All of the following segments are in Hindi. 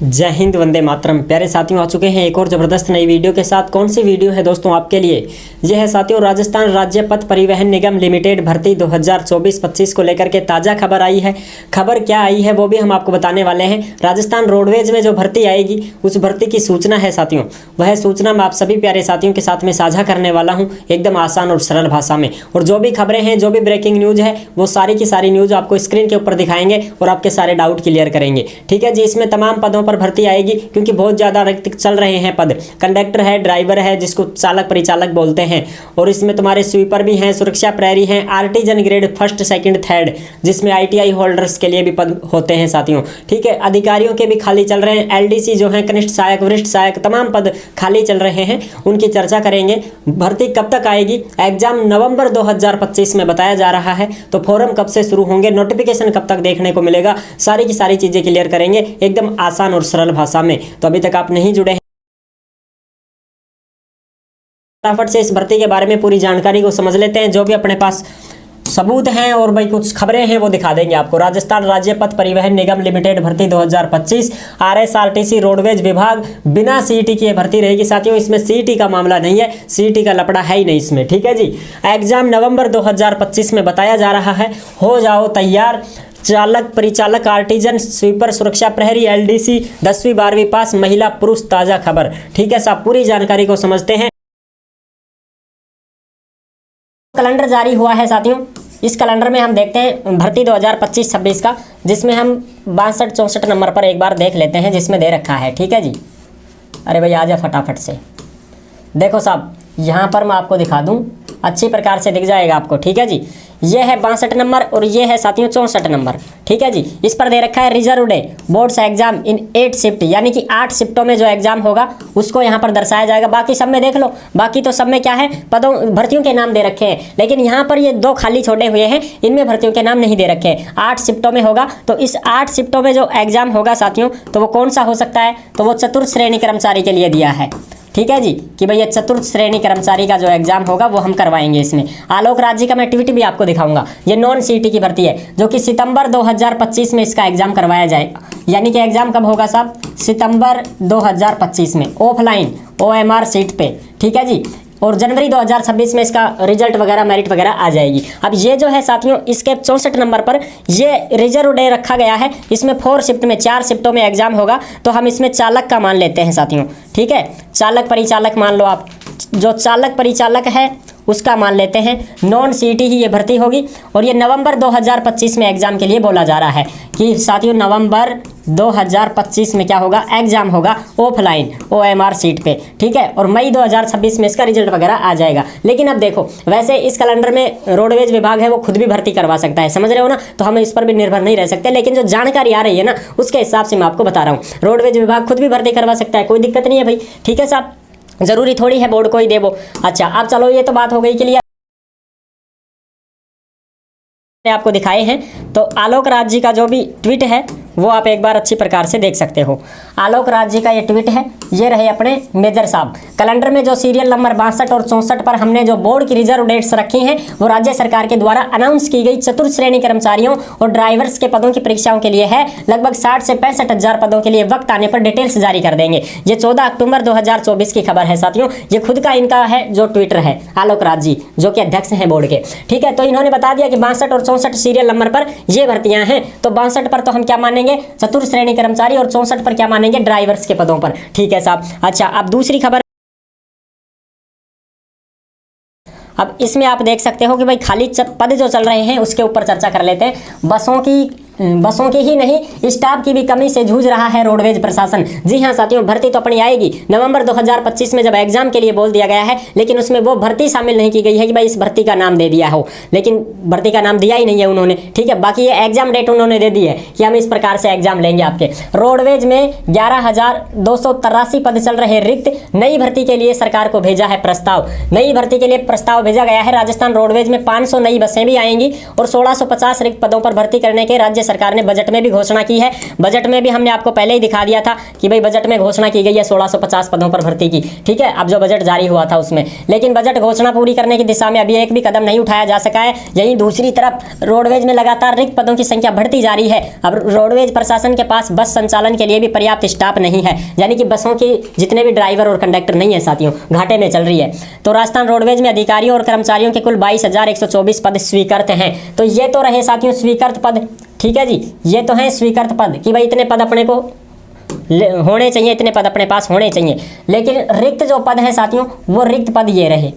जय हिंद, वंदे मातरम। प्यारे साथियों, आ चुके हैं एक और ज़बरदस्त नई वीडियो के साथ। कौन सी वीडियो है दोस्तों आपके लिए? यह है साथियों राजस्थान राज्य पथ परिवहन निगम लिमिटेड भर्ती 2024-25 को लेकर के ताज़ा खबर आई है। खबर क्या आई है वो भी हम आपको बताने वाले हैं। राजस्थान रोडवेज में जो भर्ती आएगी उस भर्ती की सूचना है साथियों। वह सूचना मैं आप सभी प्यारे साथियों के साथ में साझा करने वाला हूँ एकदम आसान और सरल भाषा में। और जो भी खबरें हैं, जो भी ब्रेकिंग न्यूज़ है, वो सारी की सारी न्यूज़ आपको स्क्रीन के ऊपर दिखाएंगे और आपके सारे डाउट क्लियर करेंगे। ठीक है जी। इसमें तमाम पदों पर भर्ती आएगी क्योंकि बहुत ज़्यादा रिक्त चल रहे हैं पद। कंडक्टर है, ड्राइवर है, जिसको चालक परिचालक बोलते हैं, और इसमें तुम्हारे स्वीपर भी हैं, सुरक्षा प्रहरी हैं, artisan grade first second third, जिसमें आईटीआई होल्डर्स के लिए भी पद होते हैं साथियों। ठीक है। अधिकारियों के भी खाली चल रहे हैं। एलडीसी जो है, कनिष्ठ सहायक, वरिष्ठ सहायक, तमाम पद खाली चल रहे हैं, उनकी चर्चा करेंगे। भर्ती कब तक आएगी? एग्जाम नवंबर 2025 में बताया जा रहा है। तो फॉर्म कब से शुरू होंगे, नोटिफिकेशन कब तक देखने को मिलेगा, सारी की सारी चीज़ें क्लियर करेंगे एकदम आसान और सरल भाषा में। तो अभी तक आप नहीं जुड़े हैं, फटाफट से इस भर्ती के बारे में पूरी जानकारी को समझ लेते हैं। जो भी अपने पास सबूत हैं और भाई कुछ खबरें हैं वो दिखा देंगे आपको। राजस्थान राज्य पथ परिवहन निगम लिमिटेड भर्ती 2025 आरएसआरटीसी रोडवेज विभाग बिना सीईटी की भर्ती रहेगी साथियों। इसमें सीईटी का मामला नहीं है, सीईटी का लपड़ा है ही नहीं इसमें। ठीक है जी। एग्जाम नवंबर 2025 में बताया जा रहा है। हो जाओ तैयार। चालक परिचालक, आर्टिजन, स्वीपर, सुरक्षा प्रहरी, एलडीसी, 10वीं 12वीं पास, महिला पुरुष, ताज़ा खबर। ठीक है साहब, पूरी जानकारी को समझते हैं। कैलेंडर जारी हुआ है साथियों। इस कैलेंडर में हम देखते हैं भर्ती 2025-26 का, जिसमें हम 62-64 नंबर पर एक बार देख लेते हैं, जिसमें दे रखा है। ठीक है जी। अरे भाई आ जा फटाफट से। देखो साहब, यहाँ पर मैं आपको दिखा दूँ, अच्छी प्रकार से दिख जाएगा आपको। ठीक है जी। ये है 62 नंबर और ये है साथियों 64 नंबर। ठीक है जी। इस पर दे रखा है reserve day boards exam in 8 shift, यानी कि 8 शिफ्टों में जो एग्जाम होगा उसको यहाँ पर दर्शाया जाएगा। बाकी सब में देख लो, बाकी तो सब में क्या है, पदों भर्तियों के नाम दे रखे हैं, लेकिन यहाँ पर ये 2 खाली छोड़े हुए हैं, इनमें भर्तियों के नाम नहीं दे रखे हैं। 8 शिफ्टों में होगा। तो इस 8 शिफ्टों में जो एग्जाम होगा साथियों, तो वो कौन सा हो सकता है? तो वो चतुर्थ श्रेणी कर्मचारी के लिए दिया है। ठीक है जी, कि भैया चतुर्थ श्रेणी कर्मचारी का जो एग्जाम होगा वो हम करवाएंगे इसमें। आलोक राज्य का मैं एक्टिविटी भी आपको दिखाऊंगा। ये नॉन सीईटी की भर्ती है, जो कि सितंबर 2025 में इसका एग्जाम करवाया जाएगा। यानी कि एग्जाम कब होगा साहब? सितंबर 2025 में, ऑफलाइन ओएमआर सीट पे। ठीक है जी। और जनवरी 2026 में इसका रिजल्ट वगैरह, मेरिट वगैरह आ जाएगी। अब ये जो है साथियों, इसके 64 नंबर पर ये रिजर्व डे रखा गया है। इसमें 4 शिफ्ट में, 4 शिफ्टों में एग्जाम होगा। तो हम इसमें चालक का मान लेते हैं साथियों। ठीक है। चालक परिचालक मान लो आप, जो चालक परिचालक है उसका मान लेते हैं। नॉन सीईटी ही ये भर्ती होगी। और ये नवंबर 2025 में एग्जाम के लिए बोला जा रहा है कि साथियों नवंबर 2025 में क्या होगा? एग्जाम होगा ऑफलाइन ओएमआर सीट पे। ठीक है। और मई 2026 में इसका रिजल्ट वगैरह आ जाएगा। लेकिन अब देखो, वैसे इस कैलेंडर में रोडवेज विभाग है वो खुद भी भर्ती करवा सकता है, समझ रहे हो ना? तो हम इस पर भी निर्भर नहीं रह सकते। लेकिन जो जानकारी आ रही है ना, उसके हिसाब से मैं आपको बता रहा हूँ। रोडवेज विभाग खुद भी भर्ती करवा सकता है, कोई दिक्कत नहीं है भाई। ठीक है साहब, जरूरी थोड़ी है बोर्ड को ही दे वो। अच्छा, अब चलो, ये तो बात हो गई क्लियर, आपको दिखाए हैं। तो आलोक राज जी का जो भी ट्वीट है वो आप एक बार अच्छी प्रकार से देख सकते हो। आलोक राज जी का ये ट्वीट है। ये रहे अपने मेजर साहब। कैलेंडर में जो सीरियल नंबर 62 और 64 पर हमने जो बोर्ड की रिजर्व डेट्स रखी हैं, वो राज्य सरकार के द्वारा अनाउंस की गई चतुर्थ श्रेणी कर्मचारियों और ड्राइवर्स के पदों की परीक्षाओं के लिए है। लगभग 60 से 65 हजार पदों के लिए वक्त आने पर डिटेल्स जारी कर देंगे। ये 14 अक्टूबर 2024 की खबर है साथियों। ये खुद का इनका है जो ट्विटर है, आलोक राज जी, जो कि अध्यक्ष हैं बोर्ड के। ठीक है। तो इन्होंने बता दिया कि 62 और 64 सीरियल नंबर पर ये भर्तियां हैं। तो 62 पर तो हम क्या मानेंगे? चतुर्थ श्रेणी कर्मचारी, और 64 पर क्या मानेंगे? ड्राइवर्स के पदों पर। ठीक है साहब। अच्छा, अब दूसरी खबर, अब इसमें आप देख सकते हो कि भाई खाली पद जो चल रहे हैं उसके ऊपर चर्चा कर लेते हैं। बसों की ही नहीं, स्टाफ की भी कमी से जूझ रहा है रोडवेज प्रशासन। जी हाँ साथियों, भर्ती तो अपनी आएगी नवंबर 2025 में, जब एग्जाम के लिए बोल दिया गया है, लेकिन उसमें वो भर्ती शामिल नहीं की गई है कि भाई इस भर्ती का नाम दे दिया हो। लेकिन भर्ती का नाम दिया ही नहीं है उन्होंने। ठीक है। बाकी ये एग्जाम डेट उन्होंने दे दी है कि हम इस प्रकार से एग्जाम लेंगे आपके। रोडवेज में 11,283 पद चल रहे रिक्त। नई भर्ती के लिए सरकार को भेजा है प्रस्ताव। नई भर्ती के लिए प्रस्ताव भेजा गया है। राजस्थान रोडवेज में 500 नई बसें भी आएंगी और 1650 रिक्त पदों पर भर्ती करने के राज्य सरकार ने बजट में भी घोषणा की है। बजट में भी हमने आपको पहले ही दिखा दिया था कि भाई बजट में घोषणा की गई है 1650 पदों पर भर्ती की, ठीक है, अब जो बजट जारी हुआ था उसमें। लेकिन बजट घोषणा पूरी करने की दिशा में अभी एक भी कदम नहीं उठाया जा सका है। यहीं दूसरी तरफ रोडवेज में लगातार रिक्त पदों की संख्या बढ़ती जा रही है। अब रोडवेज प्रशासन के पास बस संचालन के लिए भी पर्याप्त स्टाफ नहीं है, यानी कि बसों की जितने भी ड्राइवर और कंडक्टर नहीं है साथियों, घाटे में चल रही है। तो राजस्थान रोडवेज में अधिकारियों और कर्मचारियों के कुल 22,124 पद स्वीकृत हैं। तो ये तो रहे साथियों स्वीकृत पद, ठीक है जी, ये तो है स्वीकृत पद कि भाई इतने पद अपने को होने चाहिए, इतने पद अपने पास होने चाहिए। लेकिन रिक्त जो पद हैं साथियों वो रिक्त पद ये रहे,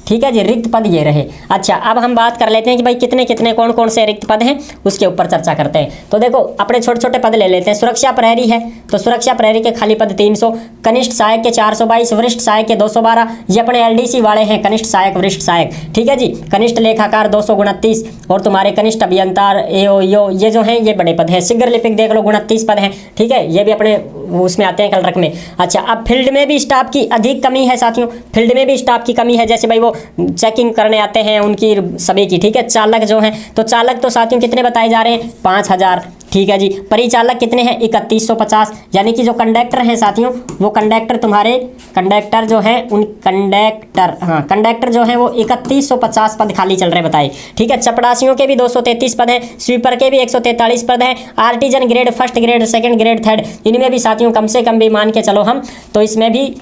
ठीक है जी, रिक्त पद ये रहे। अच्छा, अब हम बात कर लेते हैं कि भाई कितने कितने कौन कौन से रिक्त पद हैं, उसके ऊपर चर्चा करते हैं। तो देखो अपने छोटे छोटे पद ले लेते हैं। सुरक्षा प्रहरी है, तो सुरक्षा प्रहरी के खाली पद 300, कनिष्ठ सहायक के 422, वरिष्ठ सहायक के 212, ये अपने एलडीसी वाले हैं, कनिष्ठ सहायक वरिष्ठ सहायक, ठीक है जी। कनिष्ठ लेखाकार 229 और तुम्हारे कनिष्ठ अभियंता एओ ये जो हैं ये बड़े पद हैं। शीघ्र लिपिक देख लो 29 पद हैं, ठीक है, ये भी अपने उसमें आते हैं क्लर्क में। अच्छा, अब फील्ड में भी स्टाफ की अधिक कमी है साथियों, फील्ड में भी स्टाफ की कमी है। जैसे भाई वो चेकिंग करने आते हैं उनकी सभी की, ठीक है। चालक जो हैं, तो चालक तो साथियों कितने बताए जा रहे हैं 5000, ठीक है जी। परिचालक कितने हैं 3150, यानी कि जो कंडक्टर हैं साथियों वो कंडक्टर तुम्हारे कंडक्टर जो हैं उन कंडक्टर जो हैं वो 3150 पद खाली चल रहे बताए, ठीक है। चपड़ासियों के भी 233 पद हैं, स्वीपर के भी 143 पद हैं, artisan grade first grade second grade third इनमें भी साथियों कम से कम भी मान के चलो हम तो इसमें भी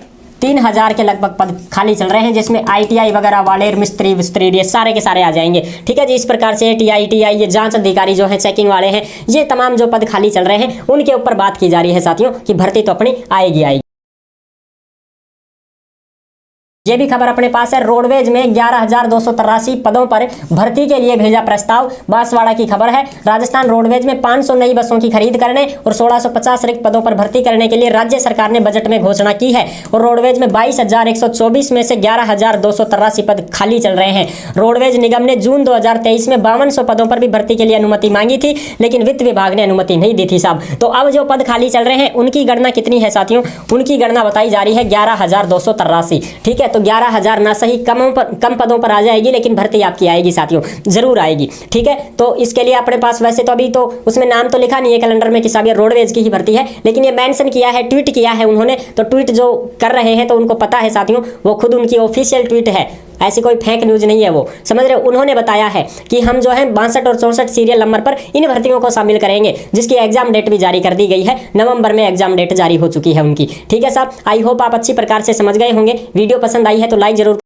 3000 के लगभग पद खाली चल रहे हैं, जिसमें आईटीआई वगैरह वाले मिस्त्री विस्त्री ये सारे के सारे आ जाएंगे, ठीक है जी। इस प्रकार से टीआई टीआई ये जांच अधिकारी जो है चेकिंग वाले हैं, ये तमाम जो पद खाली चल रहे हैं उनके ऊपर बात की जा रही है साथियों कि भर्ती तो अपनी आएगी। ये भी खबर अपने पास है, रोडवेज में 11,283 पदों पर भर्ती के लिए भेजा प्रस्ताव, बांसवाड़ा की खबर है। राजस्थान रोडवेज में 500 नई बसों की खरीद करने और 1650 रिक्त पदों पर भर्ती करने के लिए राज्य सरकार ने बजट में घोषणा की है। और रोडवेज में 22,124 में से 11,283 पद खाली चल रहे हैं। रोडवेज निगम ने जून 2023 में 5200 पदों पर भी भर्ती के लिए अनुमति मांगी थी, लेकिन वित्त विभाग ने अनुमति नहीं दी थी साहब। तो अब जो पद खाली चल रहे हैं उनकी गणना कितनी है साथियों, उनकी गणना बताई जा रही है 11,283, ठीक है। तो 11,000 ना सही कम पदों पर आ जाएगी, लेकिन भर्ती आपकी आएगी साथियों, जरूर आएगी, ठीक है। तो इसके लिए अपने पास वैसे तो अभी तो उसमें नाम तो लिखा नहीं है कैलेंडर में कि साहब ये रोडवेज की ही भर्ती है, लेकिन ये मेंशन किया है, ट्वीट किया है उन्होंने। तो ट्वीट जो कर रहे हैं तो उनको पता है साथियों, वो खुद उनकी ऑफिशियल ट्वीट है, ऐसी कोई फेक न्यूज नहीं है वो, समझ रहे हो। उन्होंने बताया है कि हम जो है 62 और 64 सीरियल नंबर पर इन भर्तियों को शामिल करेंगे, जिसकी एग्जाम डेट भी जारी कर दी गई है। नवंबर में एग्जाम डेट जारी हो चुकी है उनकी, ठीक है साहब। आई होप आप अच्छी प्रकार से समझ गए होंगे। वीडियो पसंद आई है तो लाइक जरूर